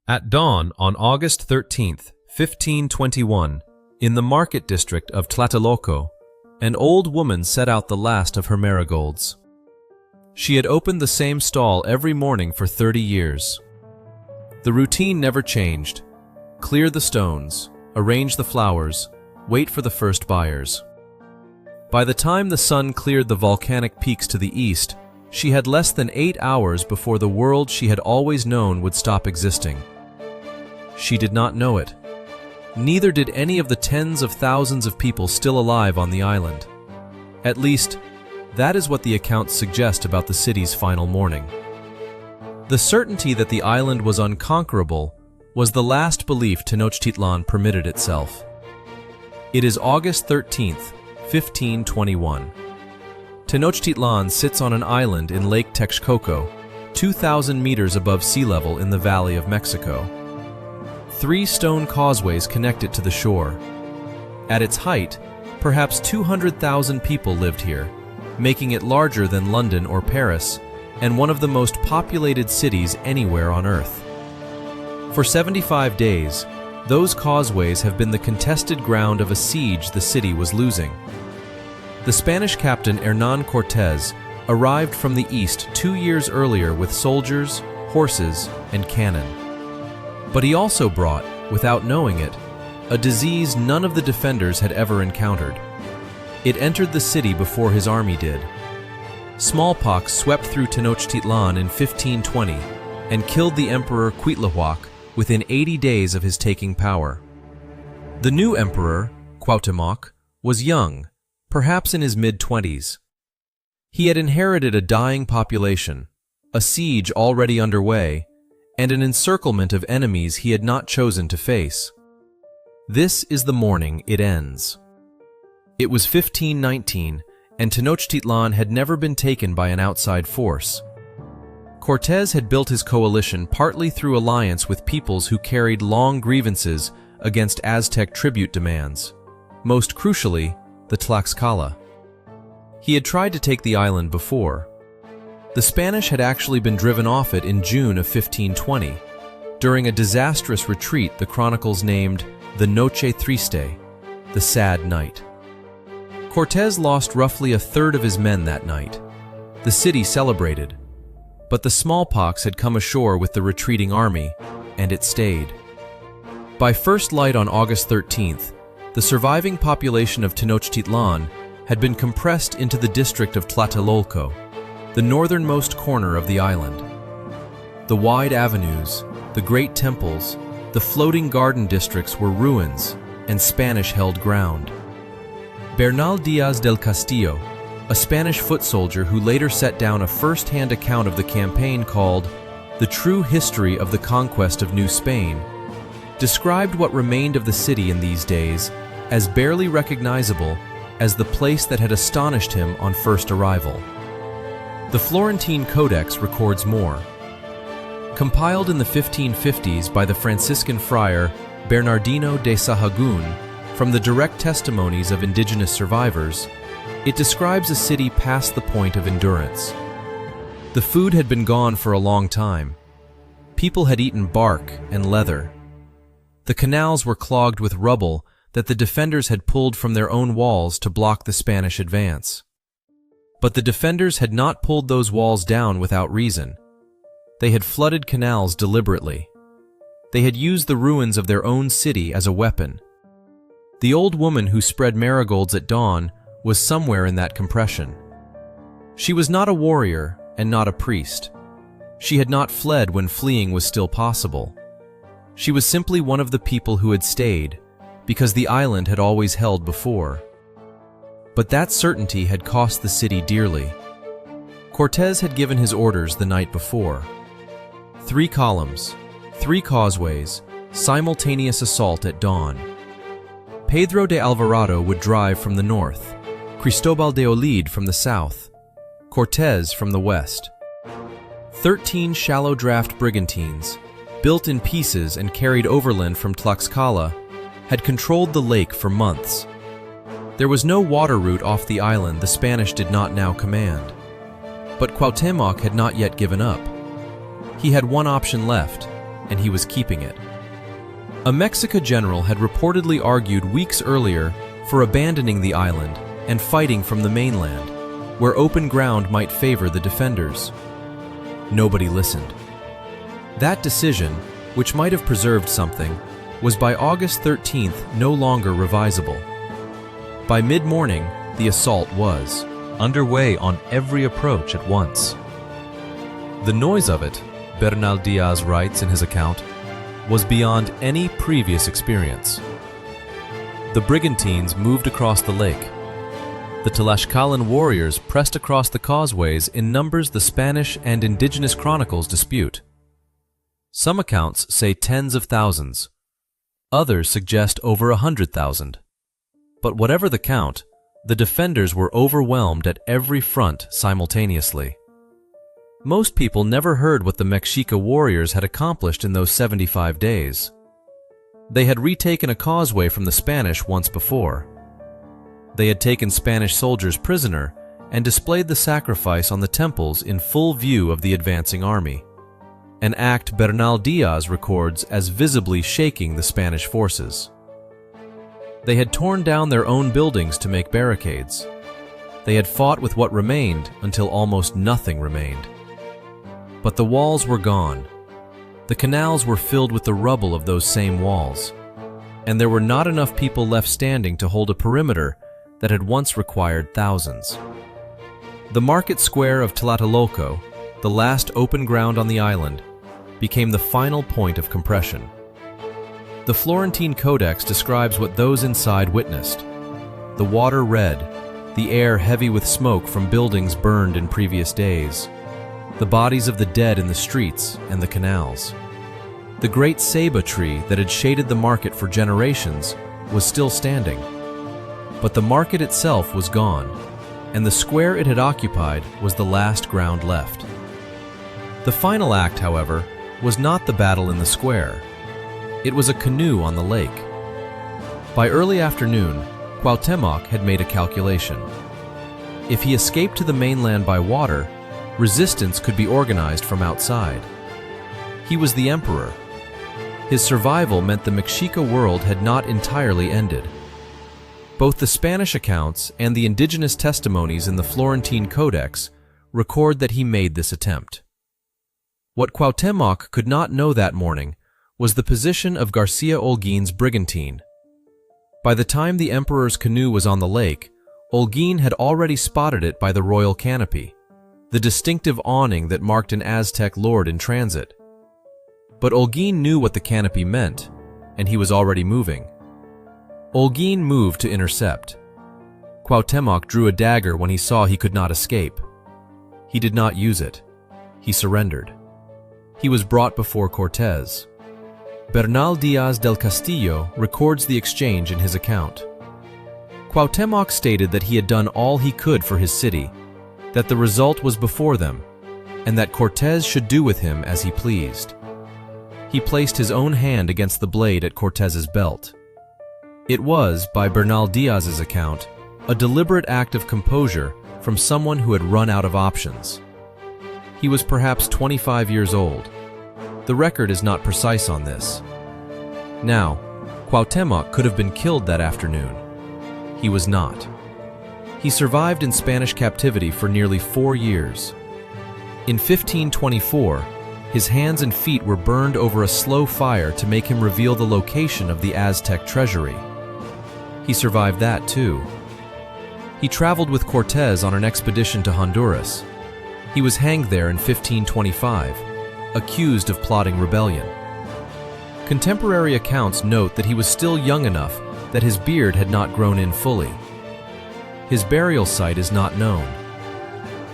At dawn on August 13th, 1521, in the market district of Tlatelolco, an old woman set out the last of her marigolds. She had opened the same stall every morning for 30 years. The routine never changed. Clear the stones, arrange the flowers, wait for the first buyers. By the time the sun cleared the volcanic peaks to the east, she had less than 8 hours before the world she had always known would stop existing. She did not know it. Neither did any of the tens of thousands of people still alive on the island. At least, that is what the accounts suggest about the city's final morning. The certainty that the island was unconquerable was the last belief Tenochtitlan permitted itself. It is August 13th, 1521. Tenochtitlan sits on an island in Lake Texcoco, 2,000 meters above sea level in the Valley of Mexico. 3 stone causeways connect it to the shore. At its height, perhaps 200,000 people lived here, making it larger than London or Paris, and one of the most populated cities anywhere on Earth. For 75 days, those causeways have been the contested ground of a siege the city was losing. The Spanish captain Hernán Cortés arrived from the east 2 years earlier with soldiers, horses, and cannon. But he also brought, without knowing it, a disease none of the defenders had ever encountered. It entered the city before his army did. Smallpox swept through Tenochtitlan in 1520 and killed the emperor Cuauhtémoc within 80 days of his taking power. The new emperor, Cuauhtémoc, was young, perhaps in his mid-20s. He had inherited a dying population, a siege already underway, and an encirclement of enemies he had not chosen to face. This is the morning it ends. It was 1519, and Tenochtitlan had never been taken by an outside force. Cortés had built his coalition partly through alliance with peoples who carried long grievances against Aztec tribute demands, most crucially, the Tlaxcala. He had tried to take the island before. The Spanish had actually been driven off it in June of 1520, during a disastrous retreat the chronicles named the Noche Triste, the Sad Night. Cortés lost roughly a third of his men that night. The city celebrated, but the smallpox had come ashore with the retreating army, and it stayed. By first light on August 13th, the surviving population of Tenochtitlan had been compressed into the district of Tlatelolco, the northernmost corner of the island. The wide avenues, the great temples, the floating garden districts were ruins, and Spanish held ground. Bernal Díaz del Castillo, a Spanish foot soldier who later set down a first-hand account of the campaign called The True History of the Conquest of New Spain, described what remained of the city in these days as barely recognizable as the place that had astonished him on first arrival. The Florentine Codex records more. Compiled in the 1550s by the Franciscan friar Bernardino de Sahagún from the direct testimonies of indigenous survivors, it describes a city past the point of endurance. The food had been gone for a long time. People had eaten bark and leather. The canals were clogged with rubble that the defenders had pulled from their own walls to block the Spanish advance. But the defenders had not pulled those walls down without reason. They had flooded canals deliberately. They had used the ruins of their own city as a weapon. The old woman who spread marigolds at dawn was somewhere in that compression. She was not a warrior and not a priest. She had not fled when fleeing was still possible. She was simply one of the people who had stayed, because the island had always held before. But that certainty had cost the city dearly. Cortés had given his orders the night before. 3 columns, 3 causeways, simultaneous assault at dawn. Pedro de Alvarado would drive from the north, Cristobal de Olid from the south, Cortés from the west. 13 shallow draft brigantines, built in pieces and carried overland from Tlaxcala, had controlled the lake for months. There was no water route off the island the Spanish did not now command. But Cuauhtémoc had not yet given up. He had one option left, and he was keeping it. A Mexican general had reportedly argued weeks earlier for abandoning the island and fighting from the mainland, where open ground might favor the defenders. Nobody listened. That decision, which might have preserved something, was by August 13th no longer revisable. By mid-morning, the assault was underway on every approach at once. The noise of it, Bernal Diaz writes in his account, was beyond any previous experience. The brigantines moved across the lake. The Tlaxcalan warriors pressed across the causeways in numbers the Spanish and indigenous chronicles dispute. Some accounts say tens of thousands. Others suggest over 100,000. But whatever the count, the defenders were overwhelmed at every front simultaneously. Most people never heard what the Mexica warriors had accomplished in those 75 days. They had retaken a causeway from the Spanish once before. They had taken Spanish soldiers prisoner and displayed the sacrifice on the temples in full view of the advancing army, an act Bernal Diaz records as visibly shaking the Spanish forces. They had torn down their own buildings to make barricades. They had fought with what remained until almost nothing remained. But the walls were gone. The canals were filled with the rubble of those same walls, and there were not enough people left standing to hold a perimeter that had once required thousands. The market square of Tlatelolco, the last open ground on the island, became the final point of compression. The Florentine Codex describes what those inside witnessed: the water red, the air heavy with smoke from buildings burned in previous days, the bodies of the dead in the streets and the canals. The great ceiba tree that had shaded the market for generations was still standing, but the market itself was gone, and the square it had occupied was the last ground left. The final act, however, was not the battle in the square. It was a canoe on the lake. By early afternoon, Cuauhtémoc had made a calculation. If he escaped to the mainland by water, resistance could be organized from outside. He was the emperor. His survival meant the Mexica world had not entirely ended. Both the Spanish accounts and the indigenous testimonies in the Florentine Codex record that he made this attempt. What Cuauhtémoc could not know that morning was the position of Garcia Holguin's brigantine. By the time the emperor's canoe was on the lake, Holguin had already spotted it by the royal canopy, the distinctive awning that marked an Aztec lord in transit. But Holguin knew what the canopy meant, and he was already moving. Holguin moved to intercept. Cuauhtémoc drew a dagger when he saw he could not escape. He did not use it. He surrendered. He was brought before Cortés. Bernal Diaz del Castillo records the exchange in his account. Cuauhtémoc stated that he had done all he could for his city, that the result was before them, and that Cortés should do with him as he pleased. He placed his own hand against the blade at Cortés's belt. It was, by Bernal Diaz's account, a deliberate act of composure from someone who had run out of options. He was perhaps 25 years old. The record is not precise on this. Now, Cuauhtémoc could have been killed that afternoon. He was not. He survived in Spanish captivity for nearly 4 years. In 1524, his hands and feet were burned over a slow fire to make him reveal the location of the Aztec treasury. He survived that too. He traveled with Cortés on an expedition to Honduras. He was hanged there in 1525, accused of plotting rebellion. Contemporary accounts note that he was still young enough that his beard had not grown in fully. His burial site is not known.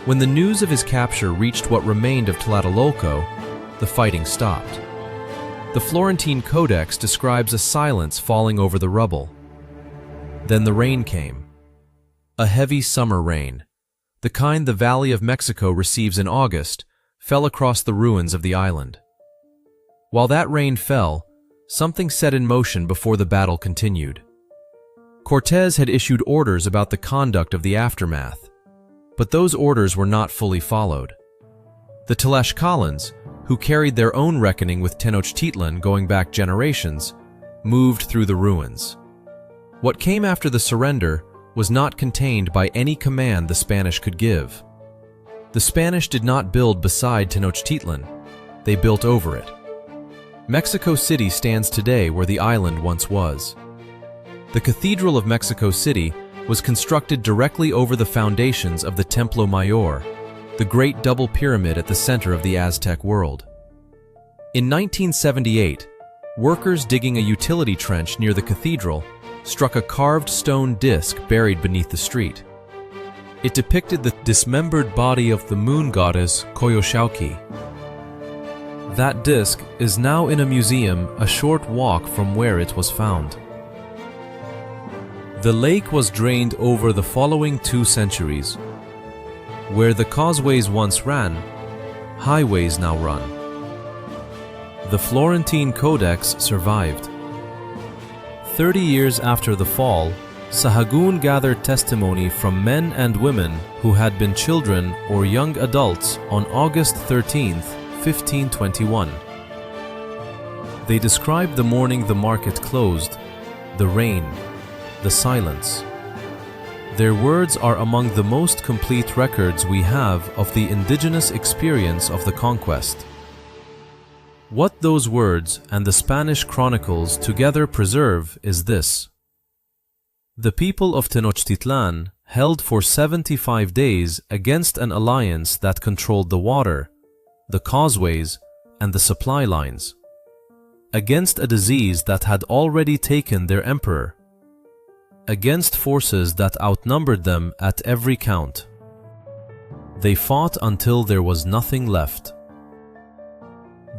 When the news of his capture reached what remained of Tlatelolco, the fighting stopped. The Florentine Codex describes a silence falling over the rubble. Then the rain came. A heavy summer rain, the kind the Valley of Mexico receives in August, fell across the ruins of the island. While that rain fell, something set in motion before the battle continued. Cortés had issued orders about the conduct of the aftermath, but those orders were not fully followed. The Tlaxcalans, who carried their own reckoning with Tenochtitlan going back generations, moved through the ruins. What came after the surrender was not contained by any command the Spanish could give. The Spanish did not build beside Tenochtitlan, they built over it. Mexico City stands today where the island once was. The Cathedral of Mexico City was constructed directly over the foundations of the Templo Mayor, the great double pyramid at the center of the Aztec world. In 1978, workers digging a utility trench near the cathedral struck a carved stone disc buried beneath the street. It depicted the dismembered body of the moon goddess Cuauhtémoc. That disc is now in a museum a short walk from where it was found. The lake was drained over the following 2 centuries. Where the causeways once ran, highways now run. The Florentine Codex survived. 30 years after the fall, Sahagún gathered testimony from men and women who had been children or young adults on August 13, 1521. They described the morning the market closed, the rain, the silence. Their words are among the most complete records we have of the indigenous experience of the conquest. What those words and the Spanish chronicles together preserve is this: the people of Tenochtitlan held for 75 days against an alliance that controlled the water, the causeways, and the supply lines, against a disease that had already taken their emperor, against forces that outnumbered them at every count. They fought until there was nothing left.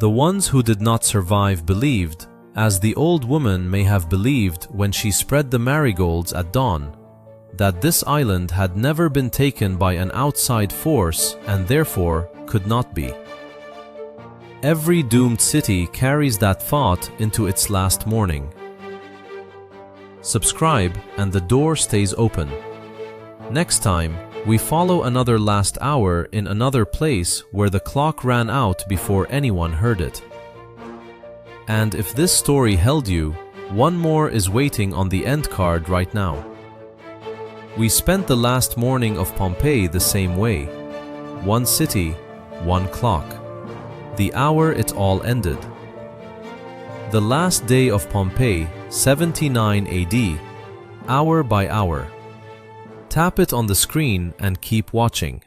The ones who did not survive believed, as the old woman may have believed when she spread the marigolds at dawn, that this island had never been taken by an outside force and therefore could not be. Every doomed city carries that thought into its last morning. Subscribe and the door stays open. Next time, we follow another last hour in another place where the clock ran out before anyone heard it. And if this story held you, one more is waiting on the end card right now. We spent the last morning of Pompeii the same way. One city, one clock. The hour it all ended. The last day of Pompeii, 79 AD, hour by hour. Tap it on the screen and keep watching.